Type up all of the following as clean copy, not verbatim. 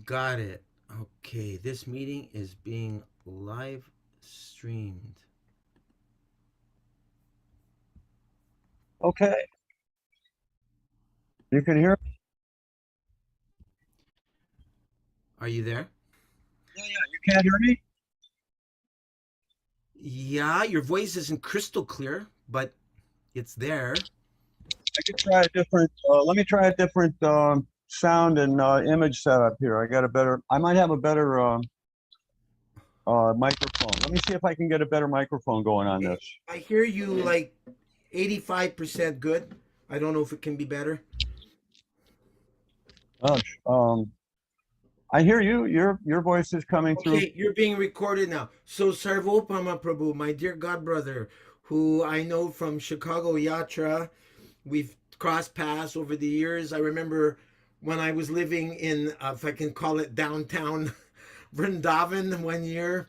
Got it. Okay, this meeting is being live streamed. Okay, you can hear me? Are you there? Yeah, yeah, you can't hear me? Yeah, your voice isn't crystal clear, but it's there. I could try a different, let me try a different sound and image setup here. I might have a better microphone. Let me see if I can get a better microphone going on this. I hear you like 85% good. I don't know if it can be better. Oh, I hear you. Your voice is coming through. Okay, you're being recorded now. So Sarvopama Prabhu, my dear godbrother, who I know from Chicago Yatra, we've crossed paths over the years. I remember when I was living in, if I can call it downtown Vrindavan one year,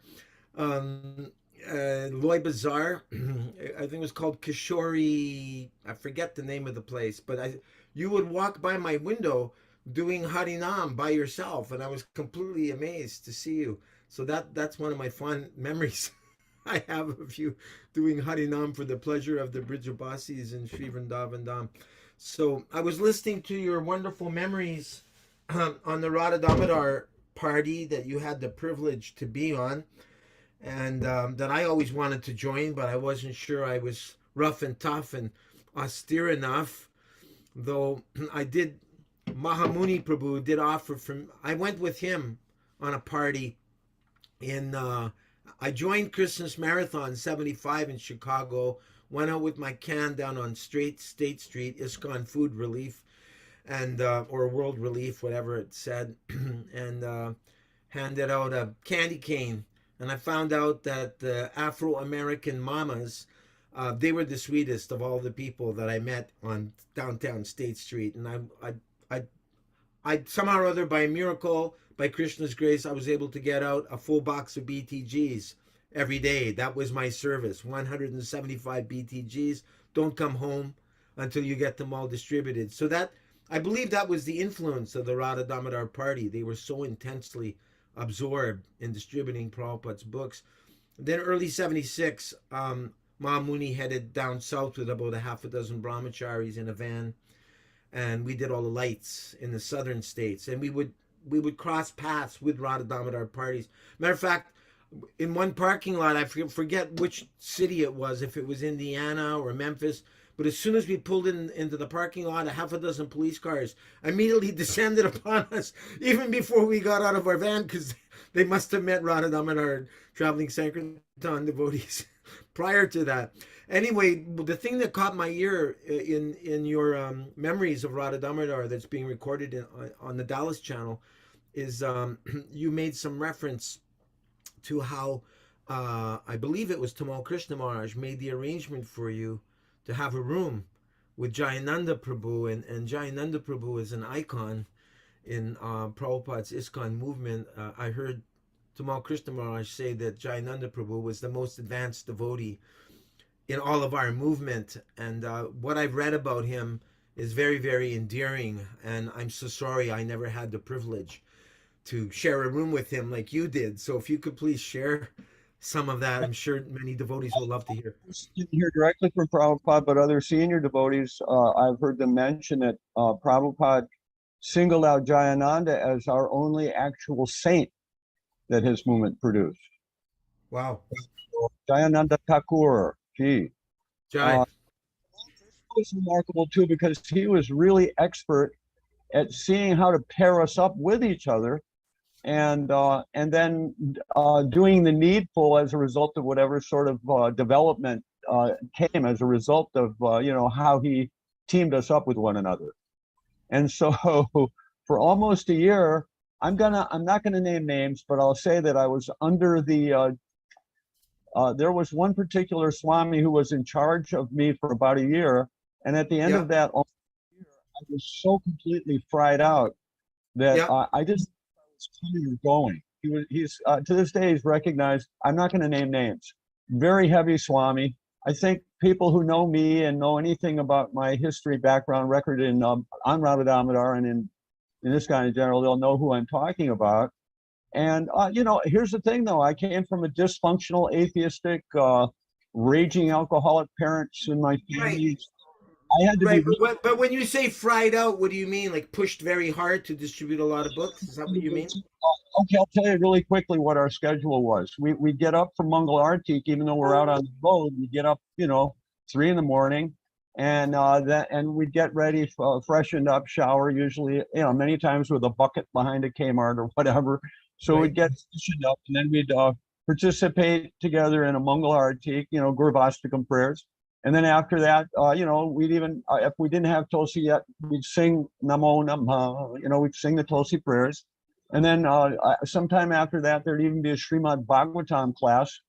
Loy Bazaar. I think it was called Kishori. I forget the name of the place, but you would walk by my window doing Harinam by yourself, and I was completely amazed to see you. So that's one of my fond memories I have of you doing Harinam for the pleasure of the Brijabasis in Sri Vrindavan Dham. So I was listening to your wonderful memories on the Radha Damodar party that you had the privilege to be on, and that I always wanted to join, but I wasn't sure I was rough and tough and austere enough. Though I did, Mahamuni Prabhu did offer from. I went with him on a party in. I joined Christmas Marathon '75 in Chicago. Went out with my can down on State Street, ISKCON Food Relief, and or World Relief, whatever it said, and handed out a candy cane. And I found out that the Afro American mamas, they were the sweetest of all the people that I met on downtown State Street. And I, I somehow or other, by miracle, by Krishna's grace, I was able to get out a full box of BTGs every day. That was my service. 175 BTGs. Don't come home until you get them all distributed. So that, I believe that was the influence of the Radha Damodar party. They were so intensely absorbed in distributing Prabhupada's books. Then early 76, Mahamuni headed down south with about a half a dozen brahmacharis in a van, and we did all the lights in the southern states, and we would cross paths with Radha Damodar parties. Matter of fact, in one parking lot, I forget which city it was, if it was Indiana or Memphis, but as soon as we pulled into the parking lot, a half a dozen police cars immediately descended upon us, even before we got out of our van, because they must have met Radha Damodar traveling Sankirtan devotees prior to that. Anyway, the thing that caught my ear in your memories of Radha Damodar that's being recorded on the Dallas channel is you made some reference to how I believe it was Tamal Krishna Maharaj made the arrangement for you to have a room with Jayananda Prabhu, and Jayananda Prabhu is an icon in Prabhupada's ISKCON movement. I heard Tamal Krishna Maharaj say that Jayananda Prabhu was the most advanced devotee in all of our movement, and what I've read about him is very, very endearing, and I'm so sorry I never had the privilege to share a room with him like you did. So if you could please share some of that, I'm sure many devotees will love to hear. Didn't hear directly from Prabhupada, but other senior devotees, I've heard them mention that Prabhupada singled out Jayananda as our only actual saint that his movement produced. Wow. Jayananda Thakur, gee. Jai. Was remarkable too because he was really expert at seeing how to pair us up with each other, and then doing the needful as a result of whatever sort of development came as a result of how he teamed us up with one another. And so for almost a year, I'm not gonna name names, but I'll say that I was under the there was one particular Swami who was in charge of me for about a year, and at the end Yeah. of that year, I was so completely fried out that Yeah. I just was coming or going. He's to this day he's recognized. I'm not going to name names. Very heavy Swami. I think people who know me and know anything about my history, background, record in on Radha Damodar and in in this kind of general, they'll know who I'm talking about. And here's the thing, though. I came from a dysfunctional, atheistic, raging alcoholic parents in my Right. family. I had to be. Right, but when you say fried out, what do you mean? Like pushed very hard to distribute a lot of books? Is that what you mean? Okay, I'll tell you really quickly what our schedule was. We get up from Mangal Artik, even though we're out on the road. We get up, 3 in the morning, and we'd get ready, freshened up, shower, usually, many times with a bucket behind a Kmart or whatever. So Right. we'd get freshened up, and then we'd participate together in a Mangal Artik, Gurvastikam prayers. And then after that, we'd even, if we didn't have Tulsi yet, we'd sing Namo Namah, we'd sing the Tulsi prayers. And then sometime after that, there'd even be a Srimad Bhagavatam class.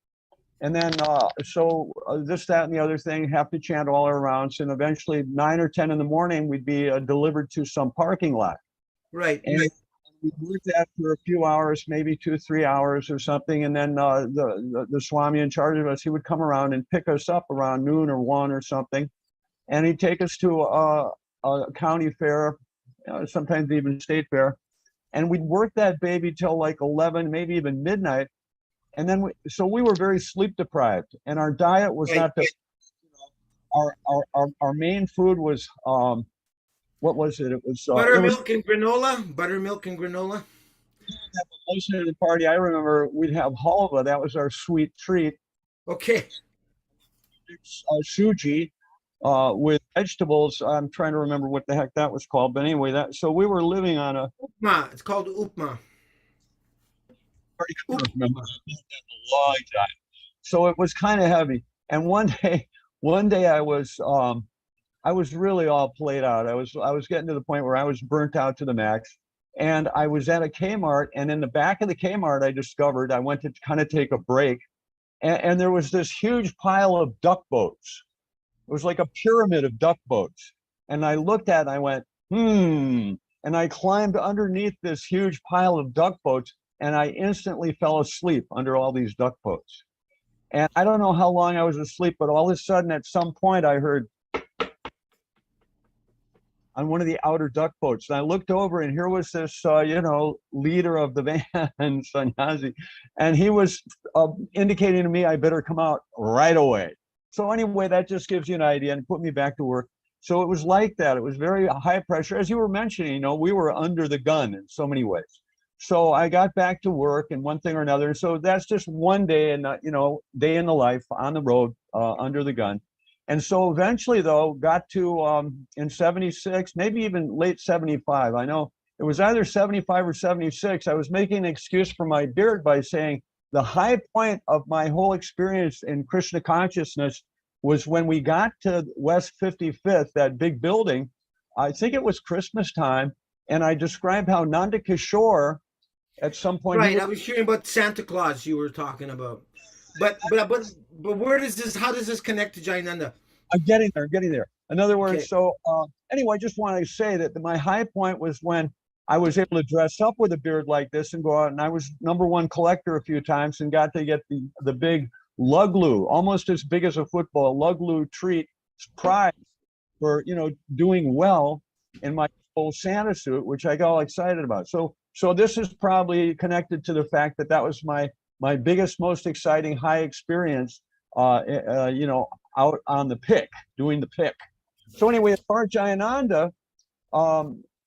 And then, this, that, and the other thing, have to chant all our rounds. And eventually, 9 or 10 in the morning, we'd be delivered to some parking lot. Right. And we'd work that for a few hours, maybe 2-3 hours or something. And then the Swami in charge of us, he would come around and pick us up around noon or 1 or something. And he'd take us to a county fair, sometimes even state fair. And we'd work that baby till like 11, maybe even midnight. And then we were very sleep deprived, and our diet was Right. not the, our main food was, what was it? It was, Buttermilk and granola. Buttermilk and granola. most of the party. I remember we'd have halva. That was our sweet treat. Okay. Suji, with vegetables. I'm trying to remember what the heck that was called, but anyway, so we were living on a. Upma. It's called upma. Remember a long time. So it was kind of heavy. And one day I was really all played out. I was getting to the point where I was burnt out to the max. And I was at a Kmart, and in the back of the Kmart, I went to kind of take a break, and there was this huge pile of duck boats. It was like a pyramid of duck boats. And I looked at it, and I went, and I climbed underneath this huge pile of duck boats, and I instantly fell asleep under all these duck boats. And I don't know how long I was asleep, but all of a sudden, at some point, I heard on one of the outer duck boats. And I looked over, and here was this, leader of the band, Sannyasi, and he was indicating to me I better come out right away. So anyway, that just gives you an idea and put me back to work. So it was like that. It was very high pressure. As you were mentioning, we were under the gun in so many ways. So I got back to work and one thing or another. So that's just one day in, day in the life on the road, under the gun. And so eventually, though, got to in 76, maybe even late 75. I know it was either 75 or 76. I was making an excuse for my beard by saying the high point of my whole experience in Krishna consciousness was when we got to West 55th, that big building. I think it was Christmas time. And I described how Nanda Kishore, at some point. Right. I was hearing about Santa Claus you were talking about. But where does this? How does this connect to Jayananda? I'm getting there. In other words, Okay. so anyway, I just want to say that my high point was when I was able to dress up with a beard like this and go out, and I was #1 collector a few times and got to get the big luglu, almost as big as a football, luglu treat prize for doing well in my old Santa suit, which I got all excited about. So this is probably connected to the fact that was my biggest, most exciting high experience, out on the pick, doing the pick. So anyway, as far as Jayananda,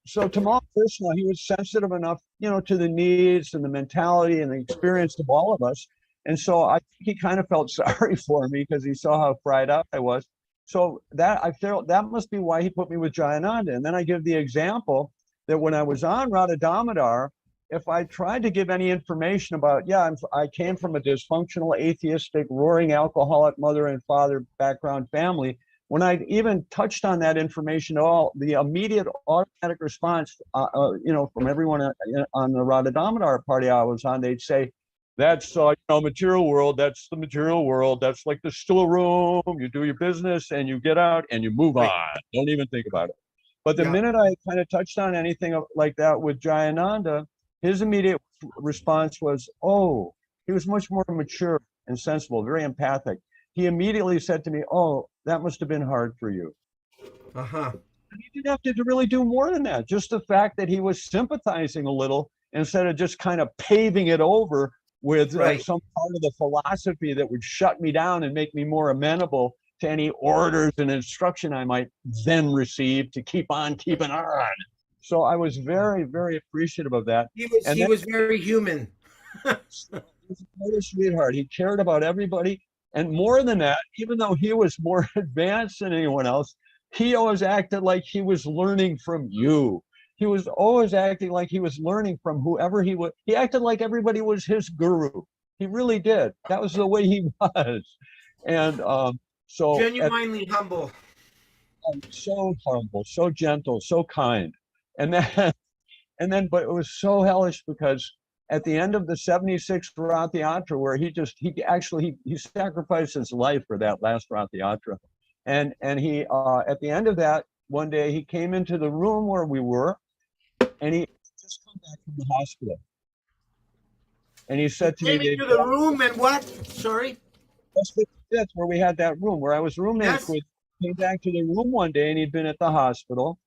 so Tamal Krishna, he was sensitive enough, to the needs and the mentality and the experience of all of us. And so I think he kind of felt sorry for me because he saw how fried out I was. So I felt that must be why he put me with Jayananda. And then I give the example that when I was on Radha Damodar, if I tried to give any information about, I came from a dysfunctional, atheistic, roaring alcoholic mother and father background family, when I even touched on that information at all, the immediate automatic response, from everyone on the Radha Damodar party I was on, they'd say, that's, material world, that's the material world, that's like the storeroom, you do your business and you get out and you move on, don't even think about it. But the minute I kind of touched on anything like that with Jayananda, his immediate response was, he was much more mature and sensible, very empathic. He immediately said to me, that must have been hard for you. Uh-huh. he didn't have to really do more than that. Just the fact that he was sympathizing a little instead of just kind of paving it over with Right. some part of the philosophy that would shut me down and make me more amenable to any orders and instruction I might then receive to keep on keeping on. So I was very, very appreciative of that. And He then was very human. he was a total sweetheart. He cared about everybody. And more than that, even though he was more advanced than anyone else, he always acted like he was learning from you. He was always acting like he was learning from whoever he was. He acted like everybody was his guru. He really did. That was the way he was. And so at Genuinely humble. so humble, so gentle, so kind. And then but it was so hellish because at the end of the 76th Rath Yatra, where he sacrificed his life for that last Rath Yatra. And he at the end of that, one day he came into the room where we were, and he just come back from the hospital. And he He said to me, came into the room and what? Sorry? that's where we had that room where I was roommates Yes. with, came back to the room one day, and he'd been at the hospital.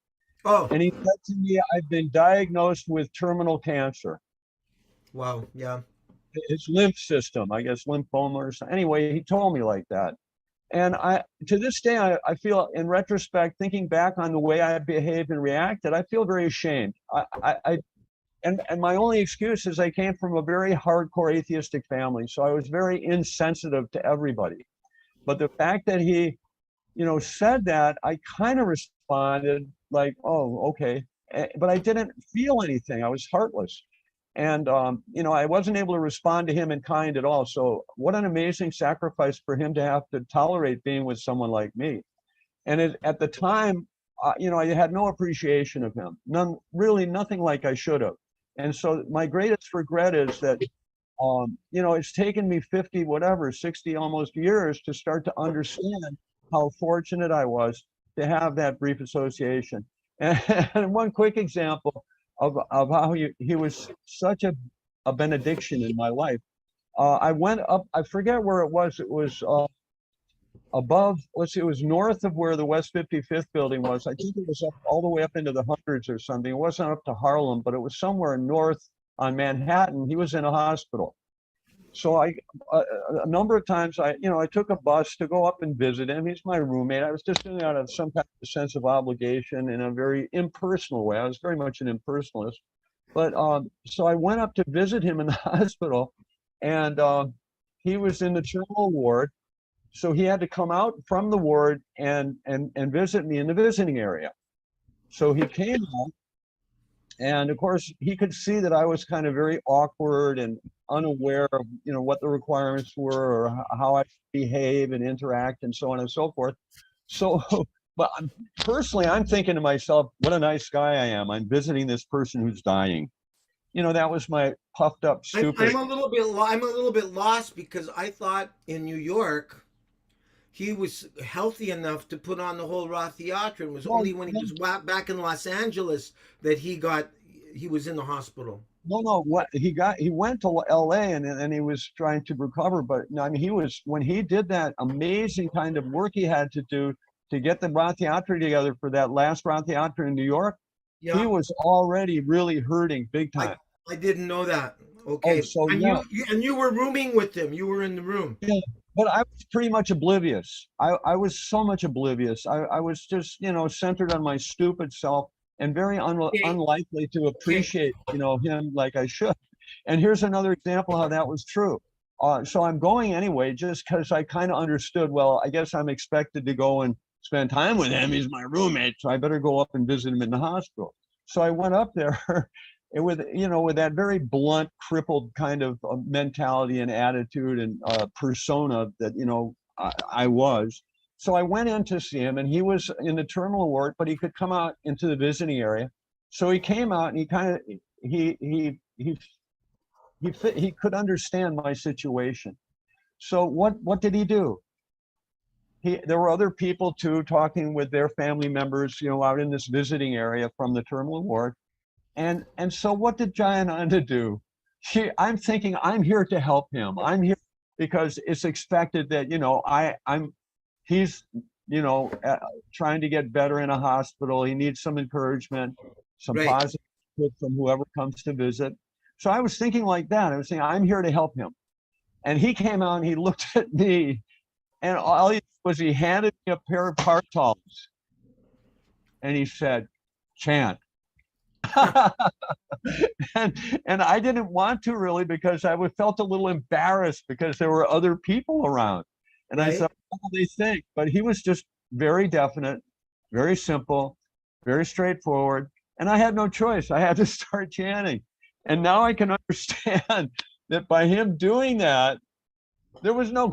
Oh, And he said to me, I've been diagnosed with terminal cancer. wow. Yeah. His lymph system, I guess lymphoma or something. Anyway, he told me like that. And to this day, I feel, in retrospect, thinking back on the way I behaved and reacted, I feel very ashamed. And my only excuse is I came from a very hardcore atheistic family, so I was very insensitive to everybody. But the fact that he, said that, I kind of responded like, oh, okay. But I didn't feel anything. I was heartless. And, I wasn't able to respond to him in kind at all. So what an amazing sacrifice for him to have to tolerate being with someone like me. And at the time, I had no appreciation of him. Really nothing like I should have. And so my greatest regret is that, it's taken me 50, whatever, 60 almost years to start to understand how fortunate I was to have that brief association. And one quick example of how he was such a benediction in my life. I went up, I forget where it was. It was above, let's see, it was north of where the West 55th building was. I think it was up all the way up into the hundreds or something. It wasn't up to Harlem, but it was somewhere north on Manhattan. He was in a hospital. So a number of times I took a bus to go up and visit him. He's my roommate. I was just doing it out of some kind of sense of obligation in a very impersonal way. I was very much an impersonalist. But so I went up to visit him in the hospital, and he was in the terminal ward. So he had to come out from the ward and visit me in the visiting area. So he came out, and of course he could see that I was kind of very awkward and unaware of what the requirements were or how I behave and interact and so on and so forth. So, but personally, I'm thinking to myself, what a nice guy I am. I'm visiting this person who's dying. That was my puffed up, stupid. I'm a little bit lost because I thought in New York he was healthy enough to put on the whole Rath Yatra. It was only when he was back in Los Angeles that he was in the hospital. No, what he went to LA and he was trying to recover, but no, I mean, when he did that amazing kind of work he had to do to get the Rath Yatra together for that last Rath Yatra in New York, Yeah. he was already really hurting big time. I didn't know that. Okay. Oh, so and yeah. you were rooming with him. You were in the room. Yeah, but I was pretty much oblivious. I was so much oblivious. I was just, centered on my stupid self and very unlikely to appreciate, him like I should. And here's another example how that was true. So I'm going anyway, just because I kind of understood, well, I guess I'm expected to go and spend time with him. He's my roommate, so I better go up and visit him in the hospital. So I went up there with that very blunt, crippled kind of mentality and attitude and persona that, I was. So I went in to see him, and he was in the terminal ward, but he could come out into the visiting area. So he came out, and he kind of he could understand my situation. So what did he do? There were other people too talking with their family members, out in this visiting area from the terminal ward. And so what did Jayananda do? I'm thinking I'm here to help him. I'm here because it's expected that, he's trying to get better in a hospital. He needs some encouragement, some Right. positive input from whoever comes to visit. So I was thinking like that. I was saying, I'm here to help him. And he came out and he looked at me, and all he did was he handed me a pair of kartals, and he said, chant. and I didn't want to really, because I felt a little embarrassed because there were other people around. And I said, Right. what do they think? But he was just very definite, very simple, very straightforward. And I had no choice. I had to start chanting. And now I can understand that by him doing that, there was no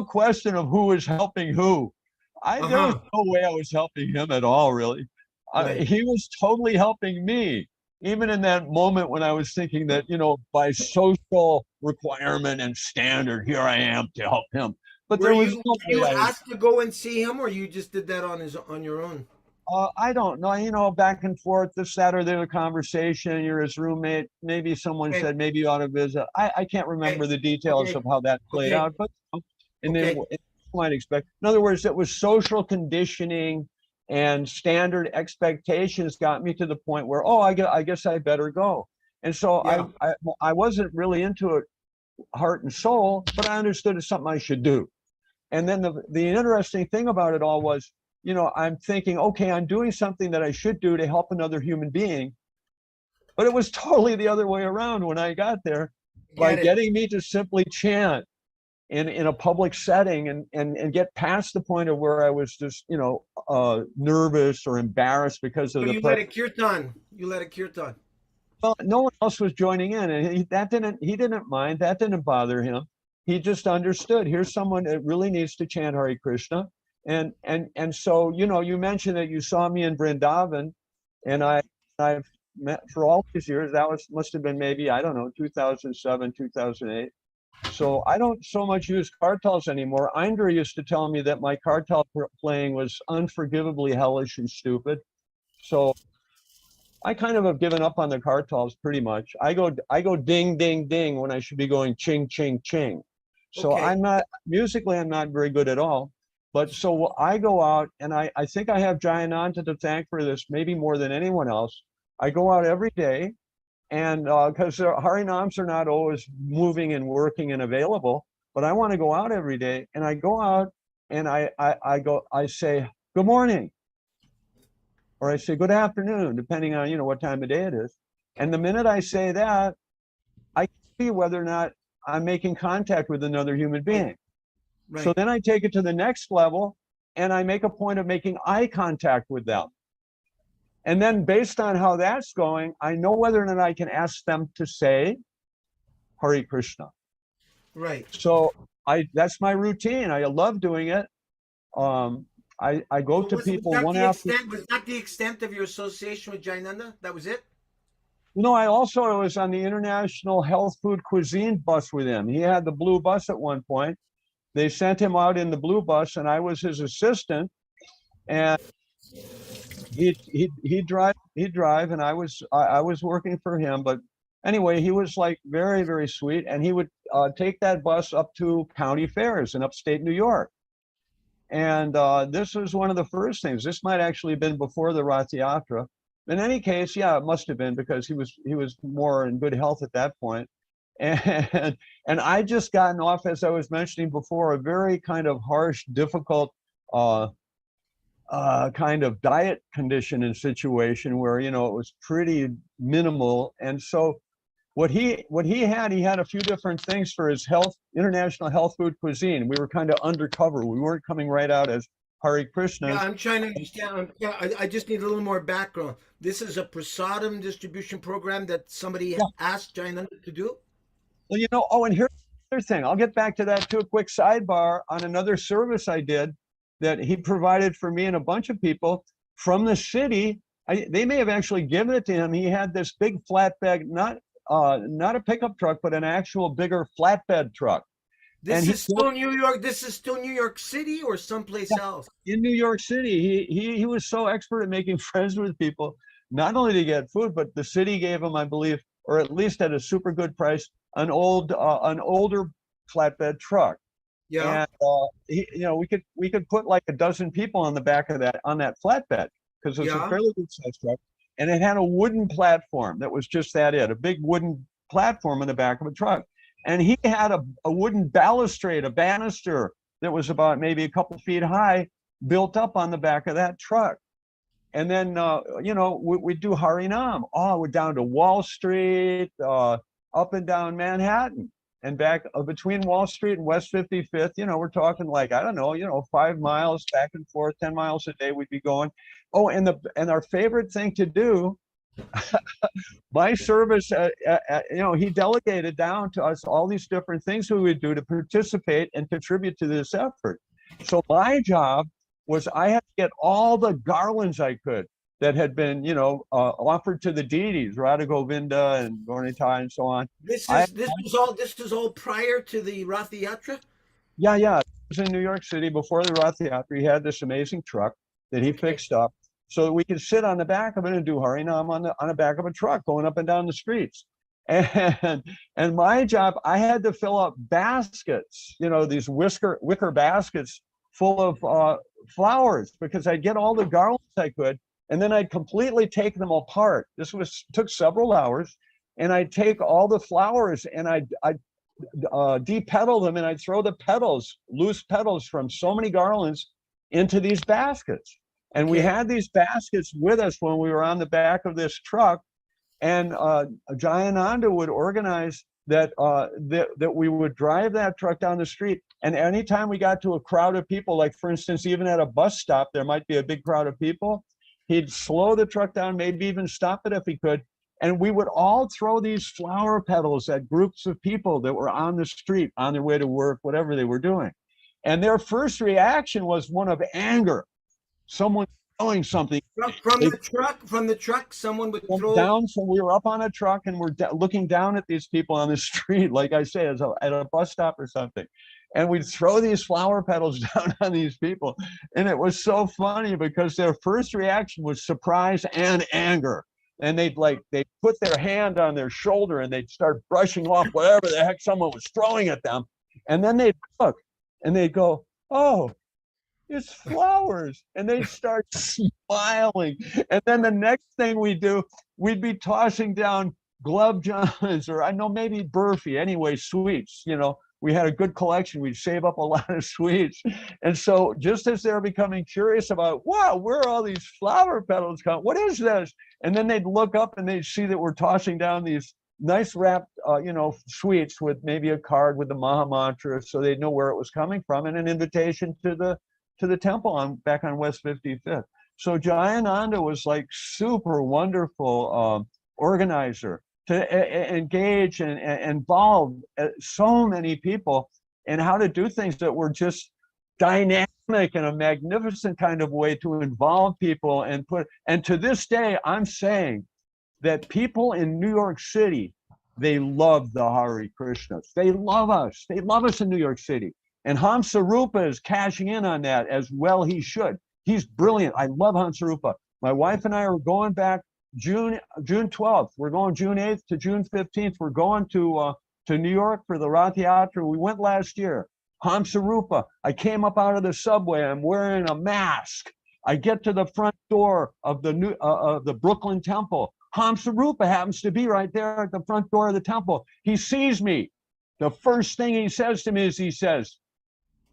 question of who was helping who. There was Uh-huh. no way I was helping him at all, really. Right. He was totally helping me, even in that moment when I was thinking that, by social requirement and standard, here I am to help him. But Were there was you no were way you I was. asked to go and see him, or you just did that on your own? I don't know, back and forth, this, that, or the other conversation. You're his roommate. Maybe someone Okay. said, maybe you ought to visit. I can't Okay. remember the details Okay. of how that played Okay. out, but and then Okay. you might expect. In other words, it was social conditioning and standard expectations got me to the point where, oh, I guess I better go. And so Yeah. I wasn't really into it heart and soul, but I understood it's something I should do. And then the interesting thing about it all was, I'm thinking, okay, I'm doing something that I should do to help another human being. But it was totally the other way around when I got there, by Get it. getting me to simply chant in a public setting and get past the point of where I was just, nervous or embarrassed because So of the you led presence. a kirtan. You led a kirtan. Well, no one else was joining in, and he didn't mind. That didn't bother him. He just understood. Here's someone that really needs to chant Hare Krishna, and so, you mentioned that you saw me in Vrindavan, and I've met for all these years. That must have been maybe, I don't know, 2007, 2008. So I don't so much use kartals anymore. Indra used to tell me that my kartal playing was unforgivably hellish and stupid. So I kind of have given up on the kartals pretty much. I go ding ding ding when I should be going ching ching ching. So Okay. I'm not musically, I'm not very good at all. But so I go out, and I think I have Jayananda to thank for this, maybe more than anyone else. I go out every day, and because Harinams are not always moving and working and available, but I want to go out every day, and I go out, and I say good morning, or I say good afternoon, depending on what time of day it is. And the minute I say that, I can see whether or not I'm making contact with another human Right. being. So Right. then I take it to the next level, and I make a point of making eye contact with them. And then based on how that's going, I know whether or not I can ask them to say Hare Krishna. Right. So that's my routine. I love doing it. Um, I go So to was people that one the after. extent? Was that the extent of your association with Jayananda? That was it. I also was on the International Health Food Cuisine bus with him. He had the blue bus at one point. They sent him out in the blue bus, and I was his assistant. And he'd drive, and I was working for him. But anyway, he was like very, very sweet, and he would take that bus up to county fairs in upstate New York. And this was one of the first things. This might actually have been before the Rath Yatra. In any case, yeah, it must have been, because he was more in good health at that point. And I just gotten off, as I was mentioning before, a very kind of harsh, difficult uh, kind of diet condition and situation where it was pretty minimal. And so he had a few different things for his international health food cuisine. We were kind of undercover. We weren't coming right out as Hare Yeah, Krishnas. I'm trying to understand. Yeah, I just need a little more background. This is a prasadam distribution program that somebody Yeah. asked Jayananda to do. Well, oh, and here's another thing. I'll get back to that too. A quick sidebar on another service I did that he provided for me and a bunch of people from the city. They may have actually given it to him. He had this big flatbed, not a pickup truck, but an actual bigger flatbed truck. And This is still New York. This is still New York City or someplace else. in New York City, he was so expert at making friends with people, not only to get food, but the city gave him, I believe, or at least at a super good price, an older flatbed truck. Yeah. and we could put like a dozen people on the back of that on that flatbed because it's a Yeah. fairly good sized truck, and it had a wooden platform that was just a big wooden platform in the back of a truck, and he had a wooden balustrade, a banister that was about maybe a couple feet high, built up on the back of that truck. And then we do Harinam. Oh, we're down to Wall Street, up and down Manhattan, and back between Wall Street and West 55th. We're talking like, I don't know, 5 miles back and forth, 10 miles a day we'd be going. Oh, and our favorite thing to do, my service, he delegated down to us all these different things we would do to participate and contribute to this effort. So my job was I had to get all the garlands I could that had been, offered to the deities, Radha Govinda and Gaura and so on. This was all prior to the Rath Yatra. Yeah. It was in New York City before the Rath Yatra. He had this amazing truck that he fixed up so that we could sit on the back of it and do Harinam on the back of a truck going up and down the streets. And my job, I had to fill up baskets, these wicker baskets full of flowers, because I'd get all the garlands I could, and then I'd completely take them apart. Took several hours, and I'd take all the flowers and I'd depetal them, and I'd throw the loose petals from so many garlands into these baskets. And we had these baskets with us when we were on the back of this truck, and Jayananda would organize that we would drive that truck down the street. And anytime we got to a crowd of people, like for instance, even at a bus stop, there might be a big crowd of people, he'd slow the truck down, maybe even stop it if he could. And we would all throw these flower petals at groups of people that were on the street, on their way to work, whatever they were doing. And their first reaction was one of anger. Someone throwing something From the truck, someone would throw down. So we were up on a truck and we're looking down at these people on the street, like I say, at a bus stop or something. And we'd throw these flower petals down on these people. And it was so funny because their first reaction was surprise and anger. And they'd put their hand on their shoulder and they'd start brushing off whatever the heck someone was throwing at them. And then they'd look and they'd go, "Oh, it's flowers." And they'd start smiling. And then the next thing we do, we'd be tossing down glove johns, or I know maybe burfi, anyway, sweets. We had a good collection. We'd save up a lot of sweets. And so just as they're becoming curious about, wow, where are all these flower petals coming? What is this? And then they'd look up and they'd see that we're tossing down these nice wrapped, sweets with maybe a card with the Maha Mantra, so they'd know where it was coming from, and an invitation to the temple back on West 55th. So Jayananda was like super wonderful organizer to engage and involve so many people in how to do things that were just dynamic in a magnificent kind of way to involve people and to this day, I'm saying that people in New York City, they love the Hare Krishnas. They love us. They love us in New York City. And Hamsarupa is cashing in on that as well. He should. He's brilliant. I love Hamsarupa. My wife and I are going back June 12th. We're going June 8th to June 15th. We're going to New York for the Rath Yatra. We went last year. Hamsarupa. I came up out of the subway. I'm wearing a mask. I get to the front door of the Brooklyn Temple. Hamsarupa happens to be right there at the front door of the temple. He sees me. The first thing he says to me is, he says,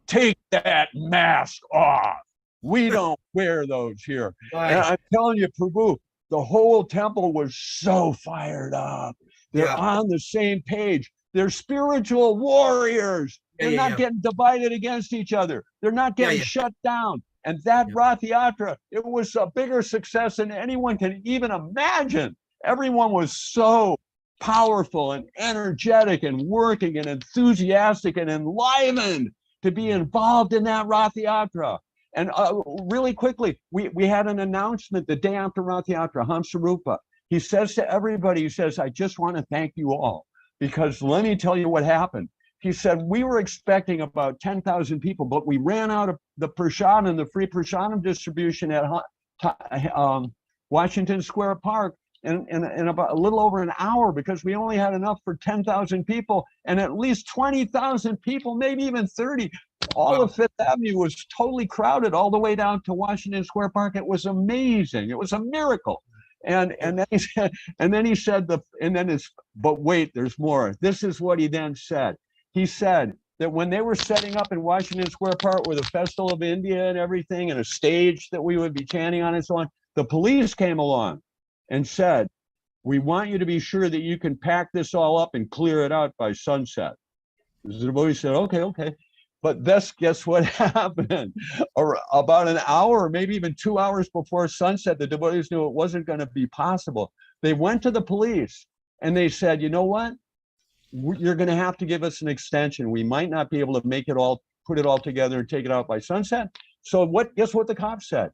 "Take that mask off. We don't wear those here." Nice. And I'm telling you, Prabhu, the whole temple was so fired up. They're on the same page. They're spiritual warriors. They're not getting divided against each other. They're not getting shut down. And that Rath Yatra, it was a bigger success than anyone can even imagine. Everyone was so powerful and energetic and working and enthusiastic and enlivened to be involved in that Rath Yatra. And really quickly, we had an announcement the day after Rath Yatra, Hamsarupa. He says to everybody, he says, "I just want to thank you all, because let me tell you what happened." He said, "We were expecting about 10,000 people, but we ran out of the prasadam, the free prasadam distribution at Washington Square Park. in about a little over an hour, because we only had enough for 10,000 people, and at least 20,000 people, maybe even 30. All of Fifth Avenue was totally crowded all the way down to Washington Square Park. It was amazing. It was a miracle. And then he said, but wait, there's more. This is what he then said. He said that when they were setting up in Washington Square Park with a Festival of India and everything, and a stage that we would be chanting on and so on, the police came along and said, we want you to be sure that you can pack this all up and clear it out by sunset. The devotees said, okay. But guess what happened? About an hour, maybe even 2 hours before sunset, the devotees knew it wasn't going to be possible. They went to the police and they said, you know what? You're going to have to give us an extension. We might not be able to put it all together and take it out by sunset. So guess what the cops said?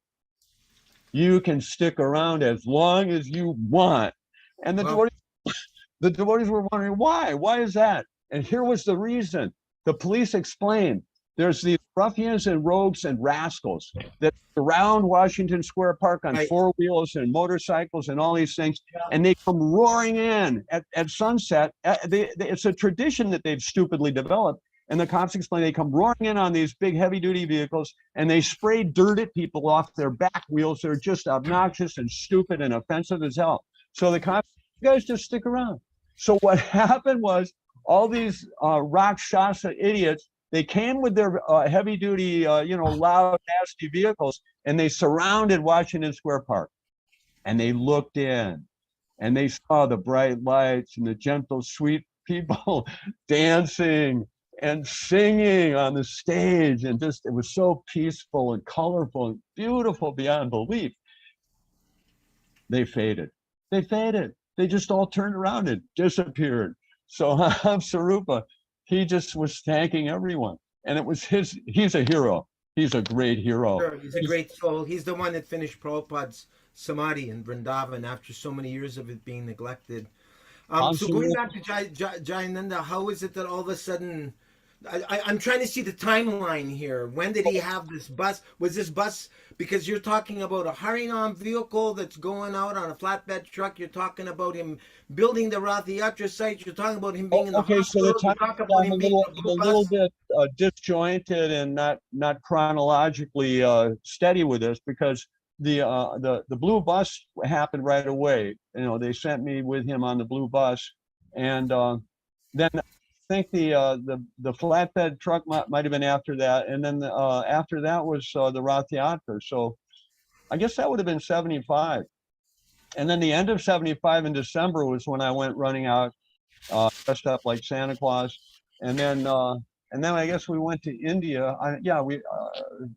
You can stick around as long as you want. And the devotees were wondering why? Why is that? And here was the reason. The police explained, there's these ruffians and rogues and rascals that surround Washington Square Park on four wheels and motorcycles and all these things, and they come roaring in at sunset. It's a tradition that they've stupidly developed. And the cops explain they come roaring in on these big heavy-duty vehicles, and they spray dirt at people off their back wheels that are just obnoxious and stupid and offensive as hell. So the cops, you guys just stick around. So what happened was, all these Rakshasa idiots, they came with their heavy-duty, loud, nasty vehicles, and they surrounded Washington Square Park. And they looked in, and they saw the bright lights and the gentle, sweet people dancing and singing on the stage. And just, it was so peaceful and colorful and beautiful beyond belief. They faded. They just all turned around and disappeared. So Sarupa, he just was thanking everyone. And it was he's a hero. He's a great hero. Sure, he's a great soul. He's the one that finished Prabhupada's Samadhi in Vrindavan after so many years of it being neglected. So going back to Jayananda, how is it that all of a sudden, I'm trying to see the timeline here. When did he have this bus? Was this bus, because you're talking about a Harinam vehicle that's going out on a flatbed truck. You're talking about him building the Rath Yatra site. You're talking about him being in the hospital. So the timeline a little bit disjointed and not chronologically steady with this, because the blue bus happened right away. They sent me with him on the blue bus, and then I think the flatbed truck might have been after that, and then after that was the Rath Yatra. So I guess that would have been 75. And then the end of 75 in December was when I went running out, dressed up like Santa Claus. And then I guess we went to India.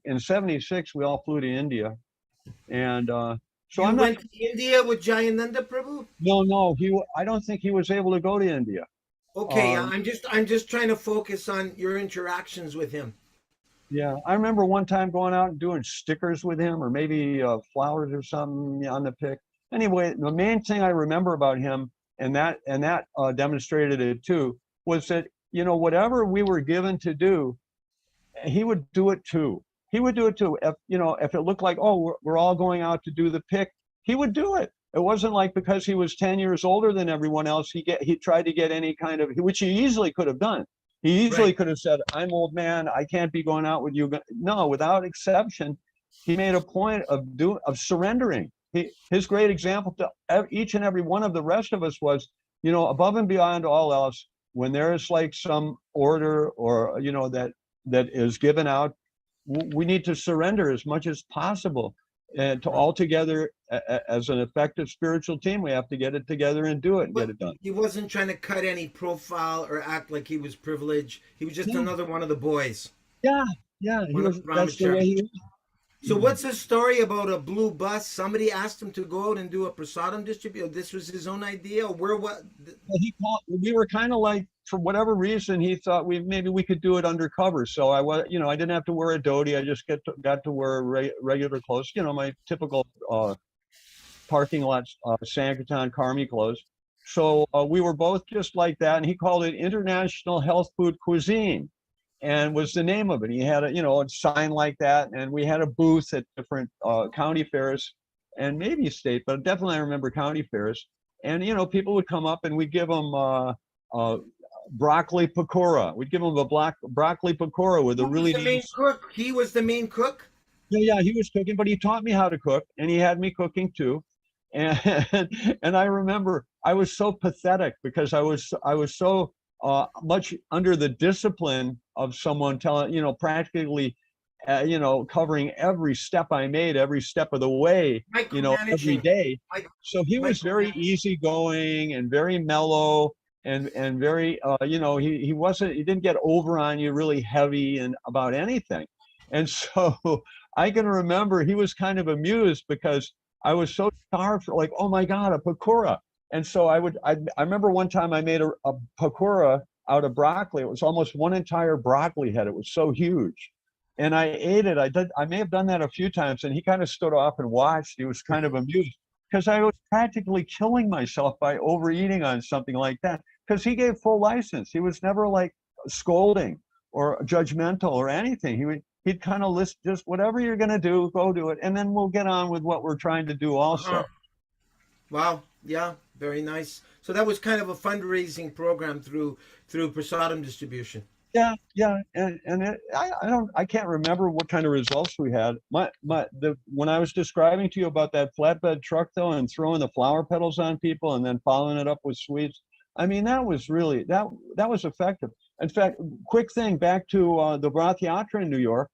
In 76 we all flew to India, and so you went to India with Jayananda Prabhu? No, I don't think he was able to go to India. Okay, I'm just trying to focus on your interactions with him. Yeah, I remember one time going out and doing stickers with him, or maybe flowers or something on the pic. Anyway, the main thing I remember about him, and that demonstrated it too, was that whatever we were given to do, he would do it too. He would do it too. If it looked like, we're all going out to do the pic, he would do it. It wasn't like because he was 10 years older than everyone else, he tried to get any kind of, which he easily could have done. He easily could have said, I'm old man, I can't be going out with you. No, without exception, he made a point of surrendering. His great example to each and every one of the rest of us was, above and beyond all else, when there is like some order or, that is given out, we need to surrender as much as possible. And to all together, as an effective spiritual team, we have to get it together and do it and get it done. He wasn't trying to cut any profile or act like he was privileged. He was just another one of the boys. Yeah. That's the way he is. So what's the story about a blue bus? Somebody asked him to go out and do a prasadam distribution. This was his own idea? We were kind of like, for whatever reason, he thought maybe we could do it undercover. So I didn't have to wear a dhoti. I just got to wear regular clothes, my typical parking lot Sankirtan Karmi clothes. So we were both just like that. And he called it International Health Food Cuisine, and was the name of it. He had a sign like that, and we had a booth at different county fairs, and maybe state, but definitely I remember county fairs. And people would come up and we'd give them broccoli pakora. We'd give them a black broccoli pakora with a Who was really the main nice. cook? He was the main cook. Yeah, he was cooking, but he taught me how to cook, and he had me cooking too. And and I remember I was so pathetic because I was so much under the discipline of someone telling, practically, covering every step I made, every step of the way, every Micromanaging. day. Mic- So he was very Micromanaging. easygoing and very mellow and very, he didn't get over on you really heavy and about anything. And so I can remember he was kind of amused because I was so starved, like, oh my God, a pakora. And so I remember one time I made a pakora out of broccoli. It was almost one entire broccoli head. It was so huge. And I ate it. I may have done that a few times. And he kind of stood off and watched. He was kind of amused because I was practically killing myself by overeating on something like that. Because he gave full license. He was never like scolding or judgmental or anything. He'd kind of list just whatever you're going to do, go do it. And then we'll get on with what we're trying to do Uh-huh. also. Wow. Yeah. Very nice. So that was kind of a fundraising program through Prasadam distribution. Yeah, and I can't remember what kind of results we had. When I was describing to you about that flatbed truck though, and throwing the flower petals on people and then following it up with sweets, I mean that was really that was effective. In fact, quick thing back to the Rath Yatra in New York.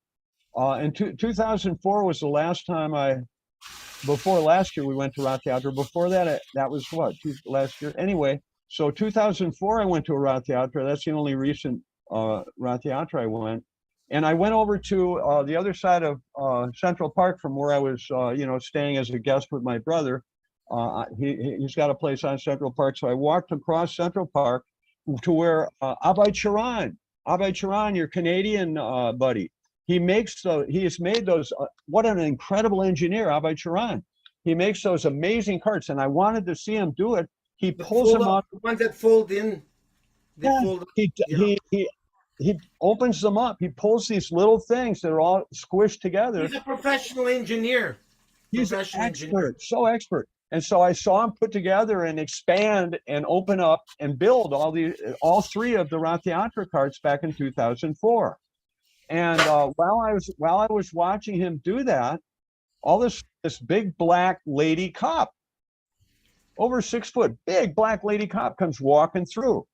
In 2004 was the last time before last year we went to Rath Yatra. Before that, that was what, last year? Anyway, so 2004 I went to a Rath Yatra. That's the only recent Rath Yatra I went. And I went over to the other side of Central Park from where I was, staying as a guest with my brother. He's got a place on Central Park. So I walked across Central Park to where Abhay Charan, your Canadian buddy, he has made those, what an incredible engineer, Abhay Charan. He makes those amazing carts, and I wanted to see him do it. He The pulls fold them up, up. the ones that fold in, they Yeah, fold up. he, Yeah. he opens them up. He pulls these little things that are all squished together. He's a professional engineer. He's Professional engineer. expert, so expert. And so I saw him put together and expand and open up and build all three of the Rath Yatra carts back in 2004. And while I was watching him do that, all this big black lady cop, over 6 foot, big black lady cop comes walking through.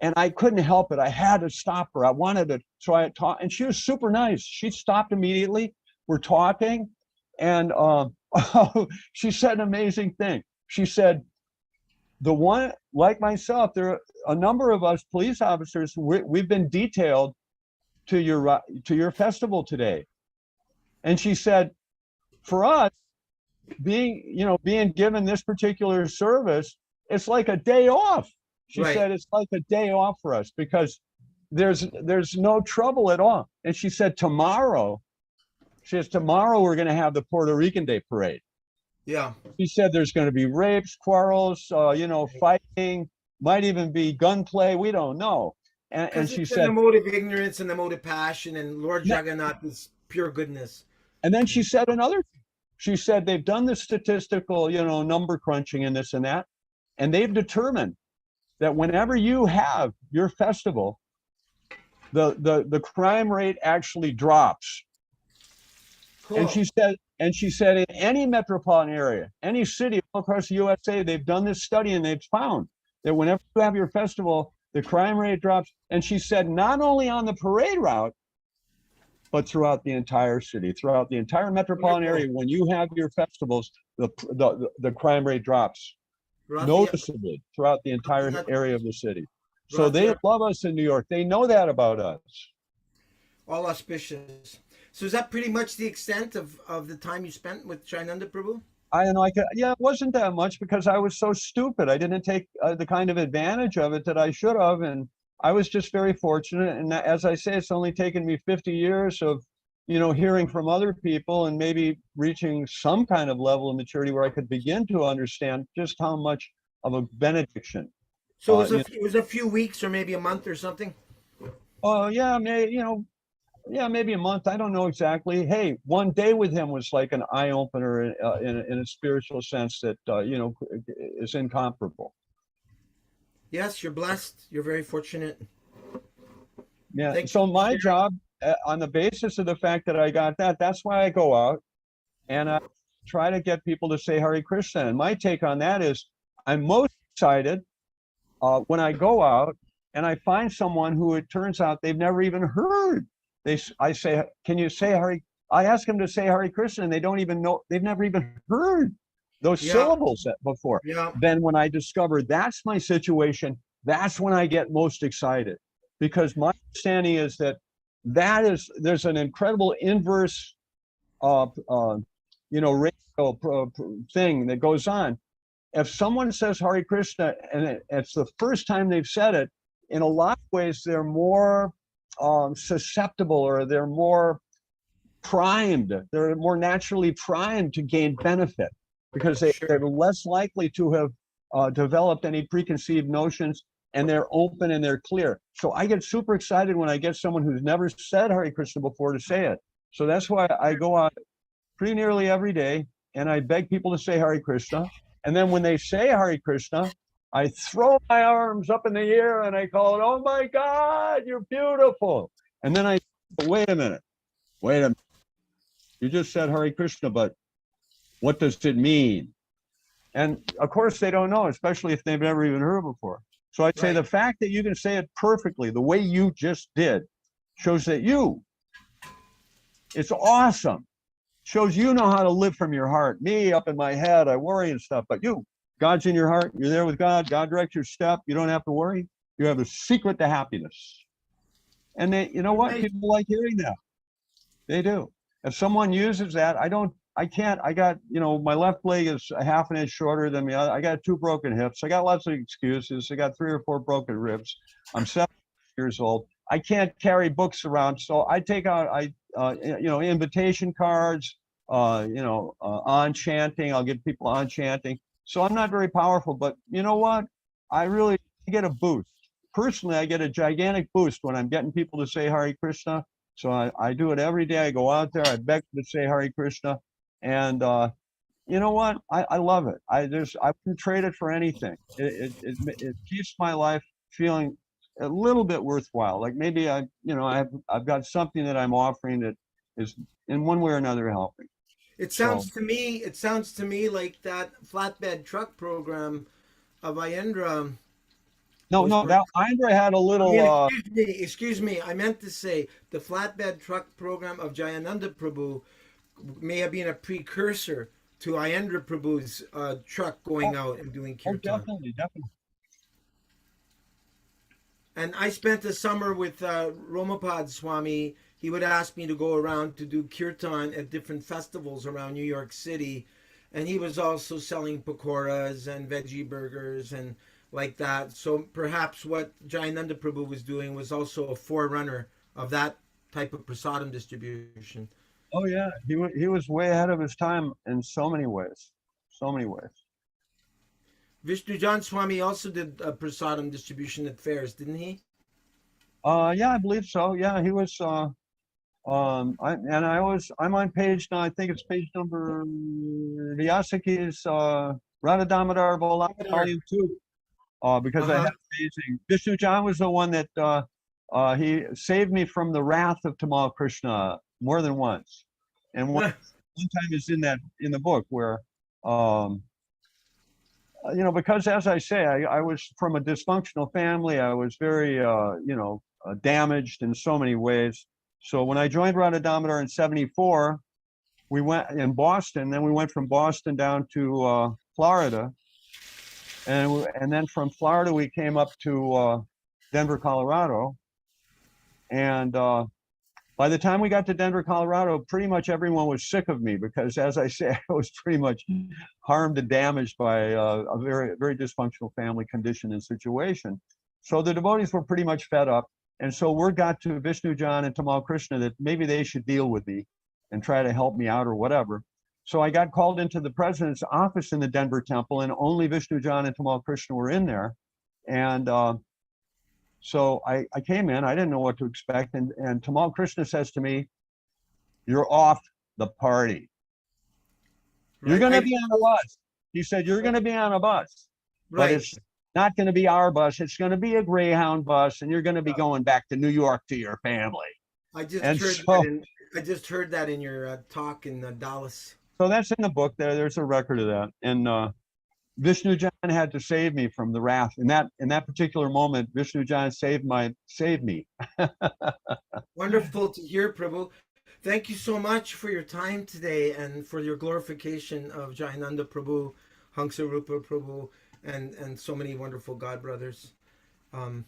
And I couldn't help it. I had to stop her. I wanted to. So I talked, and she was super nice. She stopped immediately. We're talking, and she said an amazing thing. She said, "The one like myself, there are a number of us police officers. We've been detailed to your festival today." And she said, "For us, being given this particular service, it's like a day off." She Right. said it's like a day off for us because there's no trouble at all. And she said tomorrow we're going to have the Puerto Rican Day Parade. Yeah. She said there's going to be rapes, quarrels, fighting, might even be gunplay. We don't know. And Because she it's in said, the mode of ignorance and the mode of passion, and Lord Jagannath is pure goodness. and then she said another thing. She said they've done the statistical, number crunching and this and that, and they've determined that whenever you have your festival, the crime rate actually drops. Cool. And she said in any metropolitan area, any city all across the USA, they've done this study and they've found that whenever you have your festival, the crime rate drops. And she said not only on the parade route, but throughout the entire city, throughout the entire metropolitan area, when you have your festivals, the crime rate drops noticeably throughout the entire area of the city. So they love us in New York. They know that about us. All auspicious. So is that pretty much the extent of the time you spent with Jayananda Prabhu? It wasn't that much because I was so stupid. I didn't take the kind of advantage of it that I should have. And I was just very fortunate. And as I say, it's only taken me 50 years of, hearing from other people and maybe reaching some kind of level of maturity where I could begin to understand just how much of a benediction. So it was a few weeks or maybe a month or something? Oh yeah, yeah, maybe a month. I don't know exactly. Hey, one day with him was like an eye opener in a spiritual sense that is incomparable. Yes, you're blessed. You're very fortunate. Yeah. Thank you So for my sharing. job, on the basis of the fact that I got that, that's why I go out and I try to get people to say Hare Krishna. And my take on that is, I'm most excited when I go out and I find someone who it turns out they've never even heard. I say, can you say Hare? I ask them to say Hare Krishna, and they don't even know. They've never even heard those Yeah, syllables before. yeah, Then when I discover that's my situation, that's when I get most excited, because my understanding is that there's an incredible inverse, uh, uh, ratio thing that goes on. If someone says Hare Krishna and it's the first time they've said it, in a lot of ways they're more susceptible, or they're more primed. They're more naturally primed to gain benefit, because they're sure. less likely to have developed any preconceived notions, and they're open and they're clear. So I get super excited when I get someone who's never said Hare Krishna before to say it. So that's why I go out pretty nearly every day and I beg people to say Hare Krishna. And then when they say Hare Krishna, I throw my arms up in the air and I call it, oh my God, you're beautiful. And then I say, wait a minute. You just said Hare Krishna, but what does it mean? And of course they don't know, especially if they've never even heard before. So I'd say Right. the fact that you can say it perfectly the way you just did shows that it's awesome. Shows you know how to live from your heart. Me up in my head, I worry and stuff, but God's in your heart. You're there with God. God directs your step. You don't have to worry. You have a secret to happiness. And you know what? Right. People like hearing that. They do. If someone uses that, I can't. I got, my left leg is a half an inch shorter than me. I got 2 broken hips. I got lots of excuses. I got 3 or 4 broken ribs. I'm 7 years old. I can't carry books around. So I take out, invitation cards, on chanting. I'll get people on chanting. So I'm not very powerful, but you know what? I really get a boost. Personally, I get a gigantic boost when I'm getting people to say Hare Krishna. So I do it every day. I go out there, I beg them to say Hare Krishna. And you know what? I love it. I wouldn't trade it for anything. It keeps my life feeling a little bit worthwhile. Like maybe I've got something that I'm offering that is in one way or another helping. So It sounds to me like that flatbed truck program of Ayendra no, was no, work. that Indra had a I little mean, excuse me. I meant to say the flatbed truck program of Jayananda Prabhu may have been a precursor to Ayendra Prabhu's truck going oh, out and doing oh, kirtan. definitely, definitely. And I spent a summer with Romapad Swami. He would ask me to go around to do kirtan at different festivals around New York City. And he was also selling pakoras and veggie burgers and like that. So perhaps what Jayananda Prabhu was doing was also a forerunner of that type of prasadam distribution. Oh yeah, he was way ahead of his time in so many ways, so many ways. Vishnu Jan Swami also did prasadam distribution at fairs, didn't he? Yeah, I believe so. Yeah, he was. I'm on page now. I think it's page number Vyasaki's Radha Damodar Volume 2. Uh Because I huh. have amazing. Vishnu John was the one that he saved me from the wrath of Tamal Krishna more than once, and one time is in the book where um, because as I say, I was from a dysfunctional family. I was very, damaged in so many ways. So when I joined Radha Damodar in '74, we went in Boston. Then we went from Boston down to Florida, and then from Florida we came up to Denver, Colorado. And by the time we got to Denver, Colorado, pretty much everyone was sick of me because, as I say, I was pretty much harmed and damaged by a very, very dysfunctional family condition and situation. So the devotees were pretty much fed up. And so word got to Vishnu John and Tamal Krishna that maybe they should deal with me and try to help me out or whatever. So I got called into the president's office in the Denver temple, and only Vishnu John and Tamal Krishna were in there. And So I came in, I didn't know what to expect. And Tamal Krishna says to me, "You're off the party. You're Right. going to be on a bus." He said, "You're going to be on a bus, but Right. it's not going to be our bus. It's going to be a Greyhound bus, and you're going to be going back to New York to your family." I just And heard that so, in I just heard that in your talk in Dallas. so that's in the book there. There's a record of that. And Vishnu Jan had to save me from the wrath. In that particular moment, Vishnu Jan saved me. Wonderful to hear, Prabhu. Thank you so much for your time today and for your glorification of Jayananda Prabhu, Hangsarupa Prabhu, and so many wonderful God brothers. Um,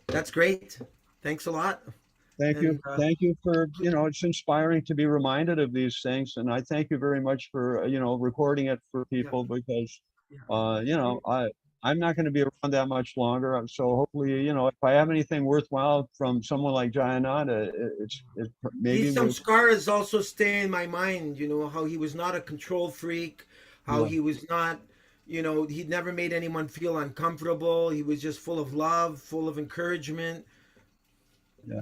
that's great. Thanks a lot. Thank you. And Thank you for, it's inspiring to be reminded of these things. And I thank you very much for, recording it for yeah, people because, yeah. I'm not going to be around that much longer. So hopefully, if I have anything worthwhile from someone like Jayananda, it's maybe, These samskaras also stay in my mind, how he was not a control freak, how yeah, he was not, he never made anyone feel uncomfortable. He was just full of love, full of encouragement. yeah.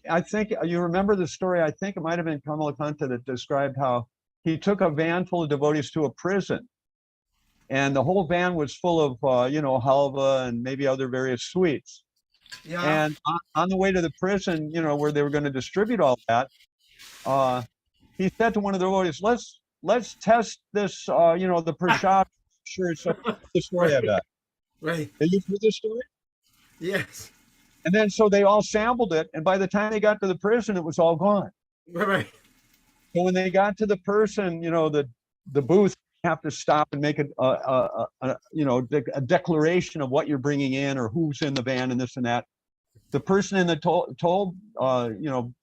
I think you remember the story. I think it might have been Kamalakanta that described how he took a van full of devotees to a prison. And the whole van was full of, halva and maybe other various sweets. Yeah. And on the way to the prison, where they were going to distribute all that, he said to one of the devotees, let's test this, the prashad. Sure, it's the story I Right. bet. Right. Have you heard this story? Yes. And then so they all sampled it, and by the time they got to the prison, it was all gone. Right. So when they got to the person, the booth, you have to stop and make a declaration of what you're bringing in or who's in the van and this and that. The person in the toll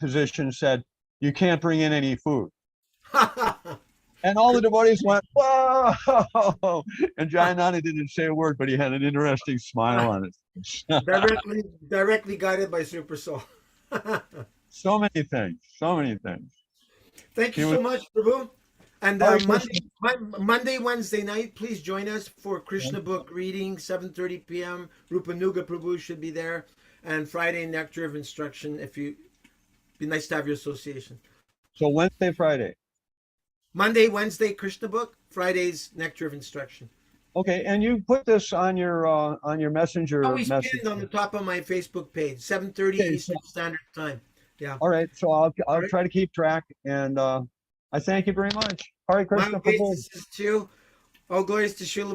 position said, "You can't bring in any food." And all the devotees went, "Whoa!" And Jayananda didn't say a word, but he had an interesting smile on his face. directly guided by Super Soul. So many things, so many things. Thank you He was so much, Prabhu. And Hare Monday, Krishna. Monday, Wednesday night, please join us for Krishna book reading, 7:30 p.m. Rupanuga Prabhu should be there, and Friday Nectar of Instruction. If you, be nice to have your association. So Wednesday, Friday. Monday, Wednesday, Krishna book. Fridays, Nectar of Instruction. Okay, and you put this on your messenger Always message. pinned on the top of my Facebook page, 7:30 Okay, so Eastern Standard Time. Yeah. all right, so I'll All I'll right. try to keep track, and I thank you very much. Hare My Krishna Prabhu. obeisances too. All glories to Srila